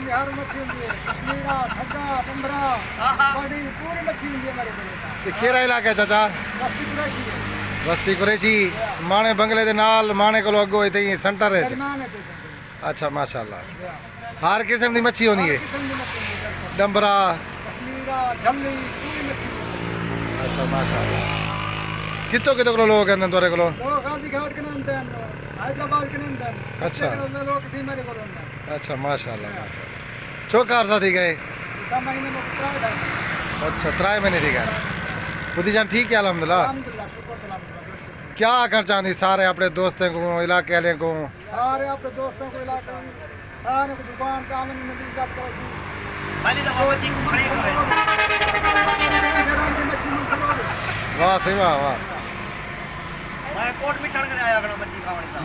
होंदी हर मच्छी होंदी है कश्मीरा ठग्गा बंबरा बड़ी पूरी मच्छी होंदी है मेरे को केड़ा इलाका है चाचा बस्ती कुरैशी है बस्ती कुरैशी माने बंगले दे नाल माने को अगो इते ही सेंटर है दरमियान है तो अच्छा माशाल्लाह हर किस्म दी मच्छी होंदी है किस्म की मच्छी होंदी है डंबरा कश्मीरा झल्ली पूरी मच्छी होंदी है अच्छा माशाल्लाह कितो कितो को लोग कहंदे तोरे को लोग गाजी घाट के नंदे हैदराबाद के नंदे अच्छा लोग थी मेरे को नंदे अच्छा माशाल्लाह माशाल्लाह चौकार सा थी गए का महीने में ट्राई था अच्छा 3 महीने थी गए खुदी जान ठीक है अल्हम्दुलिल्लाह अल्हम्दुलिल्लाह शुक्र अल्हम्दुलिल्लाह क्या कर चाहती सारे अपने दोस्तों को इलाके वाले को सारे अपने दोस्तों को इलाके सारे को दुकान पे आमन नदी इज्जत करो सी पहले तो बाबा जी को खड़े करे वाह सही वाह वाह मैं कोट में चढ़ कर आया करो मच्छी खाने का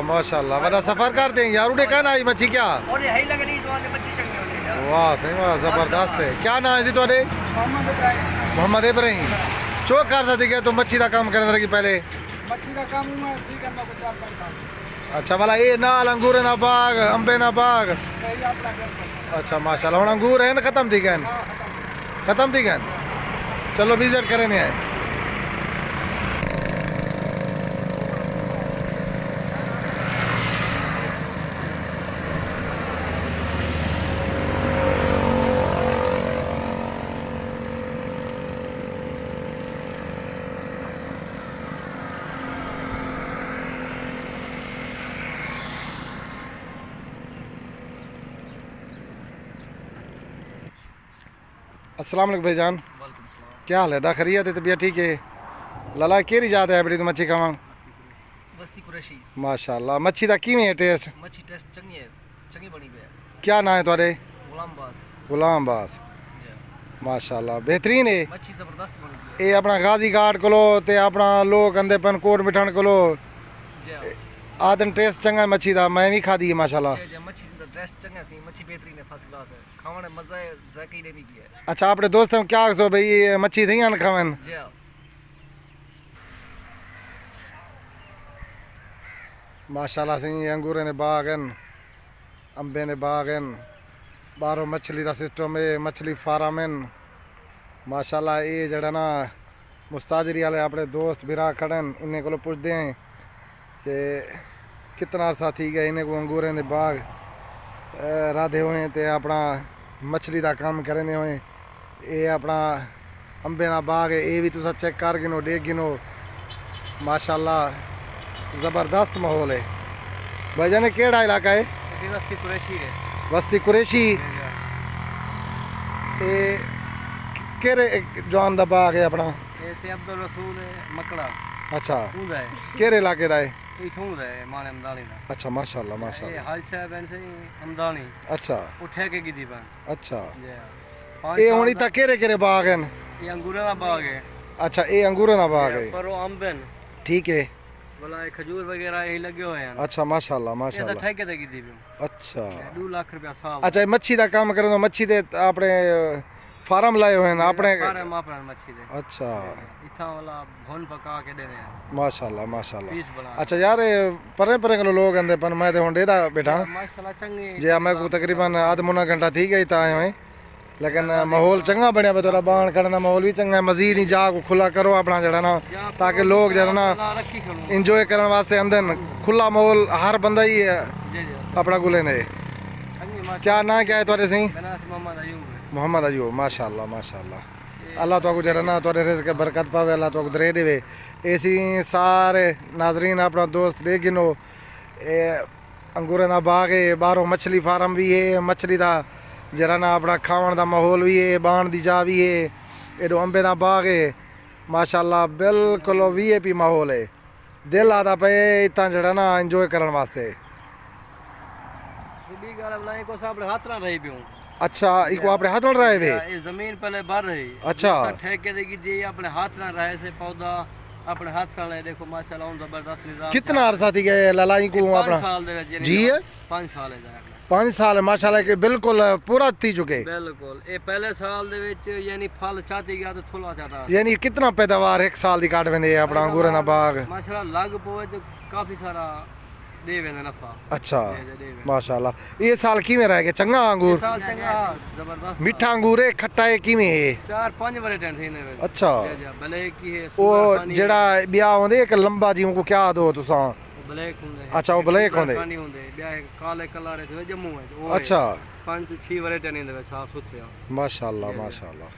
माशाल्लाह वरना सफर करते हैं यार उड़े कहना आई मच्छी क्या और यही लग रही जो आते मच्छी चंगी होती है वाह सही वाह जबरदस्त है क्या नाम है जी तुम्हारे मोहम्मद इब्राहिम मोहम्मद इब्राहिम चौक कर सकते क्या तो मच्छी का काम करने लगी पहले मच्छी का काम हुआ ठीक है मैं 4-5 साल अच्छा वाला ये नाल अंगूर ना बाग अंबे ना बाग यही अपना घर अच्छा माशाल्लाह हुन अंगूर है ना खत्म थी गए हां खत्म थी गए चलो विजिट करें आए अस्सलाम वालेकुम भाईजान क्या हाल है दा खैरियत है तबीयत ठीक है लला केरी जात है बड़ी तो मच्छी खावा बस्ती कुरैशी माशाल्लाह मच्छी दा किवें है टेस्ट मच्छी टेस्ट चंगी है चंगी बनी पे क्या नाम है तुम्हारे गुलाम बास गुलाम बास माशाल्लाह बेहतरीन है मच्छी जबरदस्त बनी ये अपना गाजी घाट कोलो ते अपना लोग अंदे पन कोट मिठान कोलो है आदन टेस्ट चंगा है मच्छी दा मैं भी खादी है माशाल्लाह मच्छी दा टेस्ट चंगा सी मच्छी बेहतरीन है फर्स्ट क्लास है खाने में मजा है जायका ही लेनी की है अच्छा अपने दोस्तों को क्या सो भाई ये मच्छी थी ना खावन जी हां माशाल्लाह सी अंगूरे ने बाग हैं अंबे ने बाग हैं बाहरों मछली का सिस्टम है मछली फार्म है माशाल्लाह ये जड़ा ना मुस्ताजरी वाले अपने दोस्त बिरा खड़न इन्हें को पुछते हैं कि कितना अरसा थी गया इन्हें को अंगूरे ने बाग राधे हुए ते अपना मछली का काम करने हुए ये अपना अंबे का बाग है ये भी तुसा चेक कर गिनो देख गिनो माशाल्लाह ज़बरदस्त माहौल है भाईजान केड़ा इलाका है बस्ती कुरैशी है बस्ती कुरैशी ये केरे जवान दा बाग है अपना ऐसे अब्दुल रसूल है मकड़ा अच्छा पूंदा है केरे इलाके दा है इथों दा है माने अमदानी दा अच्छा माशाल्लाह ये माशाल्लाह हाज साहब हैं से अमदानी अच्छा उठे के गिदी बन अच्छा जी ये हुणी ता केरे केरे बाग हैं ये अंगूरा दा बाग है अच्छा ये अंगूरों दा बाग है पर वो अंब हैं ठीक है बोला ये खजूर वगैरह यही लगे हुए हैं अच्छा माशाल्लाह ऐसा माशाल्लाह ठेके ते गिदी भी अच्छा 2 लाख रुपया साल अच्छा ये मच्छी दा काम करे तो मच्छी दे अपने फार्म लाए हुए हैं अपने सारे मापन मच्छी दे अच्छा इथा वाला भोन पका के देने हैं माशाल्लाह माशाल्लाह पीस बना अच्छा यार परे परे के लोग आंदे पर मैं तो हुन डेरा बैठा माशाल्लाह चंगे जे मैं को तकरीबन आध मुना घंटा थी गई ता आए लेकिन माहौल चंगा बनया पे थोड़ा बाण करने का माहौल भी चंगा है मजीद ही जा को खुला करो अपना जड़ा ना ताकि लोग जरा ना रखी खड़ू इंजॉय करने वास्ते अंदर खुला माहौल हर बंदा ही जी जी अपना गुले ने चंगी माशा क्या ना क्या है तुम्हारे सही मेरा नाम मोहम्मद अयूब है मोहम्मद अयूब माशाल्लाह माशाल्लाह अल्लाह तो जरा ना थोड़े रिज़्क़ के बरकत पावे अल्लाह तो दरे देवे ऐसी सारे नाजरीन अपना दोस्त ले गिनो अंगूरे का बाग है बाहरों मछली फार्म भी है मछली का जरा ना अपना खावन का माहौल भी है बाण की जा भी है एडो अंबे का बाग है माशाल्लाह बिल्कुल VIP माहौल है दिल आता पे इतना जरा ना इंजॉय करने वास्ते बी गाल बुलाए को साहब हाथ ना रही भी हूं अच्छा इको अपने हाथ में रहे वे ये जमीन पहले भर रही अच्छा ठेके देगी दी अपने हाथ ना रहे से पौधा अपने हाथ से देखो माशाल्लाह जबरदस्त निजाम कितना अरसा थी गए ललाई को 5 अपना साल दे विच जी है 5 साल है जाके 5 साल माशाल्लाह के बिल्कुल पूरा थी चुके बिल्कुल ये पहले साल दे विच यानी फल चाहती गया तो थोड़ा चाहता यानी कितना पैदावार एक साल दी काट वेंदे अपना अंगूरे दा बाग माशाल्लाह लग पोए तो काफी सारा देवे ने नफा अच्छा देवे माशाल्लाह। ये साल किवें रह गए चंगा अंगूर साल चंगा जबरदस्त मीठा अंगूर है खट्टा है किवें है 4-5 वैरायटी थी ने अच्छा ब्लैक की है वो जेड़ा ब्याह होंदे एक लंबा जी को क्या दो तुसां ब्लैक होंदे अच्छा वो ब्लैक होंदे पानी होंदे ब्याह काले कलर है जम्मू है अच्छा 5-6 वैरायटी ने साफ सुथरे माशाल्लाह माशाल्लाह।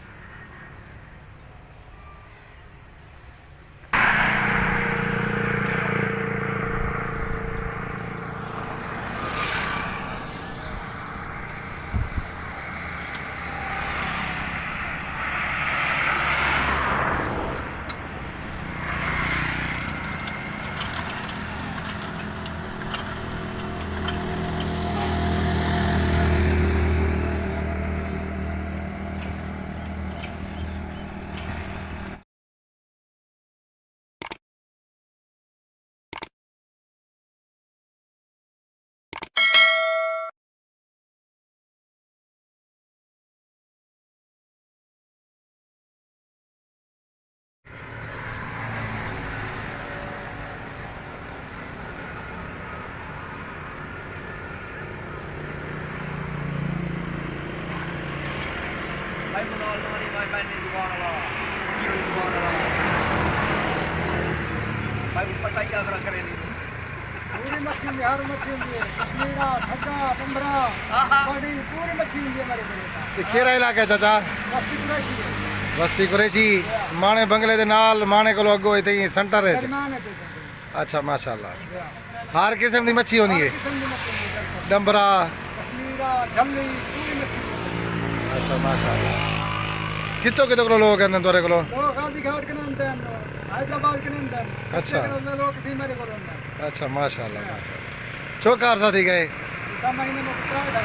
भाई मुनाल मारी भाई मैंने दुकान वाला ये दुकान वाला भाई पता क्या करे नहीं पूरी मच्छी हुंदी हर मच्छी हुंदी है कश्मीरा ठग्गा पंबरा बड़ी पूरी मच्छी हुंदी है हमारे को। ये केड़ा इलाका है चाचा बस्ती कुरैशी है बस्ती कुरैशी माने बंगले दे नाल माने कोलो अगो इते ही सेंटर है दरमियान है चाहिए अच्छा माशाल्लाह। हर किस्म दी मच्छी होंदी है किस्म की मच्छी हुंदी है डंबरा कश्मीरा झल्ली पूरी मच्छी हुंदी है। अच्छा माशाल्लाह। कितो कितो कोलो लोग आंदे तोरे कोलो लोग गाजी घाट के नंदे हैदराबाद के नंदे अच्छा। लोग थी मेरे को नंदे अच्छा माशाल्लाह माशाल्लाह। चौकार सा थी गए इतना महीने में कितना है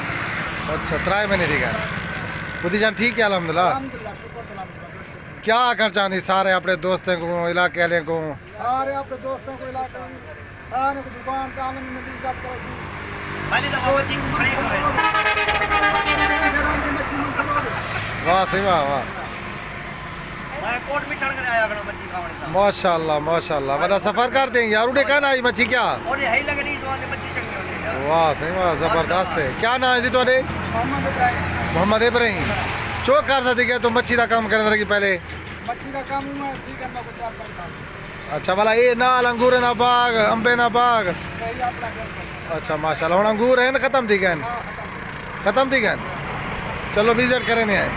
अच्छा 3 महीने थी गए खुदी जान ठीक है अल्हम्दुलिल्लाह। अल्हम्दुलिल्लाह शुक्र अल्हम्दुलिल्लाह। क्या आखना चाहती सारे अपने दोस्तों को इलाके वाले को सारे अपने दोस्तों को इलाके में सारे को दुकान पे आमन में इज्जत करो सी पहले तो मच्छी खड़ी करे मच्छी मन करोगे वाह सही वाह वाह मैं कोट में ठण करे आया करो मच्छी खावणी का माशाल्लाह माशाल्लाह वरना सफर करते हैं यार उड़े कहना आई मच्छी क्या और ये है लगे नहीं जो आने मच्छी चंगी होती है वाह सही वाह जबरदस्त है। क्या नाम है जी तुम्हारे मोहम्मद इब्राहिम मोहम्मद इब्राहिम चौक कर सकते क्या तो मच्छी का काम करने लगी पहले मच्छी का काम हुआ है ठीक करना को 4-5 साल अच्छा भला ये नाल अंगूर ना बाग अंबे ना बाग कहीं अपना घर पर अच्छा माशाल्लाह हुन अंगूर है ना खत्म थी गए हाँ खत्म थी गए चलो विजिट करें आए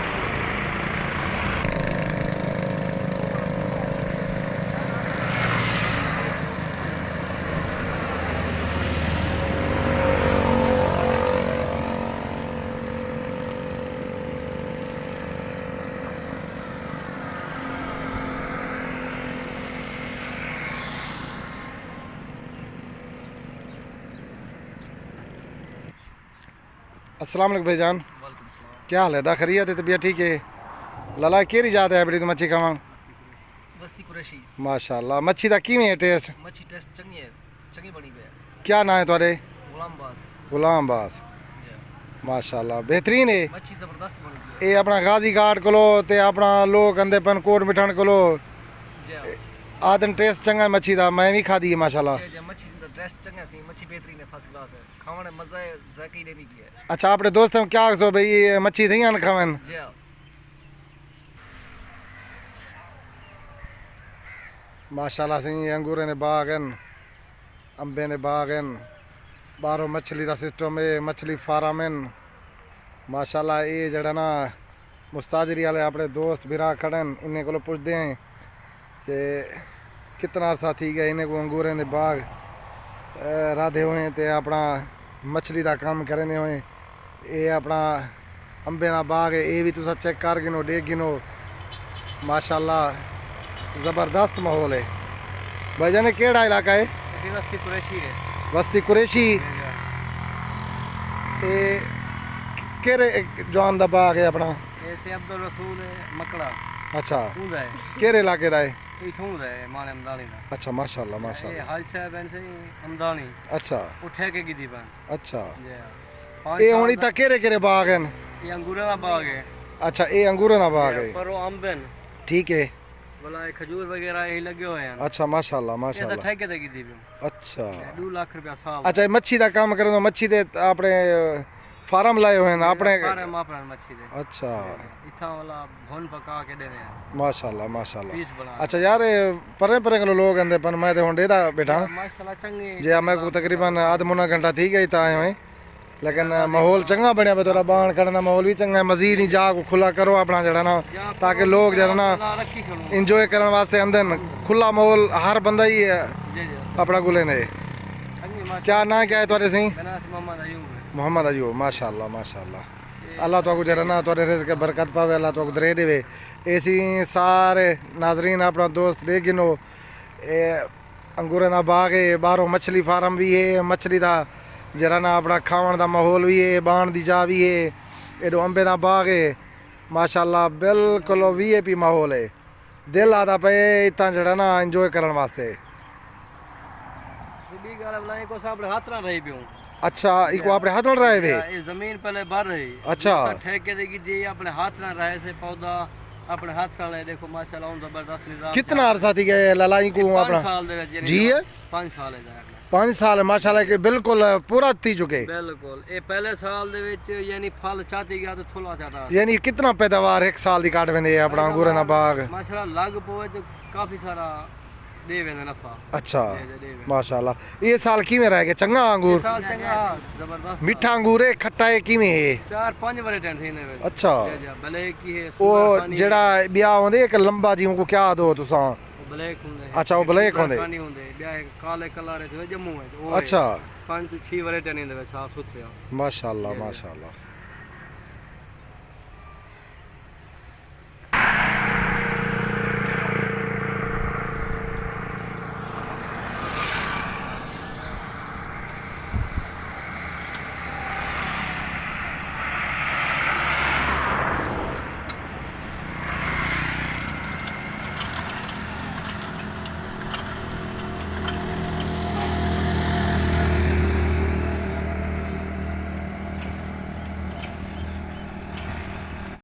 अस्सलाम वालेकुम भाईजान क्या हाल है दा खरीत है तबीयत ठीक है लला केरी जात है बड़ी तो मच्छी खावन बस्ती कुरैशी माशाल्लाह मच्छी दा किवें है टेस्ट मच्छी टेस्ट चंगी है चंगी बनी पे क्या नाम है तुम्हारे गुलाम बास गुलाम बास माशाल्लाह बेहतरीन है मच्छी जबरदस्त बनी ये अपना गाजी घाट कोलो ते अपना लोग अंदे पन कोट मिठान कोलो है आदन टेस्ट चंगा है मच्छी दा मैं भी खादी है माशाल्लाह। मच्छी दा टेस्ट चंगा सी मच्छी बेहतरीन है फर्स्ट क्लास है खाने मजा है जायका लेनी की है अच्छा अपने दोस्तों को क्या सो भाई ये मच्छी थी ना खावन जी हाँ माशाल्लाह सी अंगूरे ने बाग हैं अंबे ने बाग हैं बाहरों मछली का सिस्टम है मछली फार्म हैं माशाल्लाह ये जड़ा ना मुस्ताजरी वाले अपने दोस्त बिरा खड़न इन्हें को पुछते हैं कि कितना अरसा थी गया इन्हें को अंगूरे ने बाग राधे हुए ते अपना मछली का काम करने हुए ये अपना अंबे का बाग है ये भी तुसा चेक कर गिनो देख गिनो माशाल्लाह ज़बरदस्त माहौल है। भाईजान ये केड़ा इलाका है बस्ती कुरैशी है बस्ती कुरैशी ये केरे जवान दा बाग है अपना ऐसे अब्दुल रसूल है मकड़ा अच्छा कूदा है केरे इलाके दा है इथों दा है माने अमदानी दा अच्छा माशाल्लाह ये माशाल्लाह हाज साहब हैं से अमदानी अच्छा उठे के गिदी बन अच्छा जी हाँ ये हुणी तक केरे केरे बाग हैं ये अंगूरा दा बाग है अच्छा ये अंगूरों दा बाग है पर वो अंब हैं ठीक है भला ये खजूर वगैरह यही लगे हुए हैं अच्छा माशाल्लाह ये तो माशाल्लाह ठेके ते की दी अच्छा 2 लाख रुपया साल अच्छा ਇਹ ਮੱਛੀ ਦਾ ਕੰਮ ਕਰਨ ਤੋਂ ਮੱਛੀ ਦੇ ਆਪਣੇ ਫਾਰਮ ਲਾਏ ਹੋਏ ਨੇ ਆਪਣੇ सारे मापन मच्छी दे अच्छा इथा वाला भुन पका के देने हैं माशाल्लाह माशाल्लाह पीस बना अच्छा यार परे परे को लोग आंदे पर मैं तो हुन डेरा बैठा माशाल्लाह चंगे जे मैं को तकरीबन आध मुना घंटा थी गई ता आए लेकिन माहौल चंगा बनया पे तोरा बाण करने का माहौल भी चंगा है मजीद ही जा को खुला करो अपना जड़ा ना ताकि लोग जरा ना रखी खड़ू इंजॉय करने वास्ते अंदर खुला माहौल हर बंदा ही जी जी अपना को लेने चंगी माशा क्या ना क्या है तुम्हारे सही मेरा नाम मोहम्मद अयूब है मोहम्मद अयूब माशाल्लाह माशाल्लाह अल्लाह तो जरा ना तोरे रिज़्क़ के बरकत पावे अल्लाह तो दरे देवे ऐसी सारे नाजरीन अपना दोस्त ले गिनो अंगूरें दा बाग है बाहरों मछली फार्म भी है मछली दा जरा ना अपना खावन दा माहौल भी है बाण दी जा भी है एडो अंबे दा बाग है माशाल्लाह बिल्कुल वीआईपी माहौल है दिल आता पे इतना जरा ना इंजॉय करने वास्ते बी गाल बनाई को साहब हाथ ना रही पियो अच्छा इको अपने हाथ में रहे वे ये जमीन पहले भर रही अच्छा। ठेके दे की दी अपने हाथ ना रहे से पौधा अपने हाथ से देखो माशाल्लाह जबरदस्त निजाम कितना अरसा थी गए ललाई को 5 अपना साल दे विच जी है 5 साल है जाके 5 साल माशाल्लाह के बिल्कुल पूरा थी चुके बिल्कुल ये पहले साल दे विच यानी फल चाहती गया तो थोड़ा चाहता यानी कितना पैदावार एक साल दी काट वेंदे अपना अंगूरें दा बाग माशाल्लाह लग पोए तो काफी सारा दे वेंदा नफा अच्छा दे माशाल्लाह ये साल किवें रह गए चंगा अंगूर साल चंगा जबरदस्त मीठा अंगूर है खट्टा है किवें है 4-5 वैरायटी थी ने अच्छा ब्लैक की है वो जेड़ा ब्याह होंदे एक लंबा जी को क्या दो तुसा ब्लैक होंदे अच्छा वो ब्लैक होंदे कानी होंदे ब्याह काले कलर है जम्मू है अच्छा 5 to 6 वैरायटी ने साफ सुथरे माशाल्लाह माशाल्लाह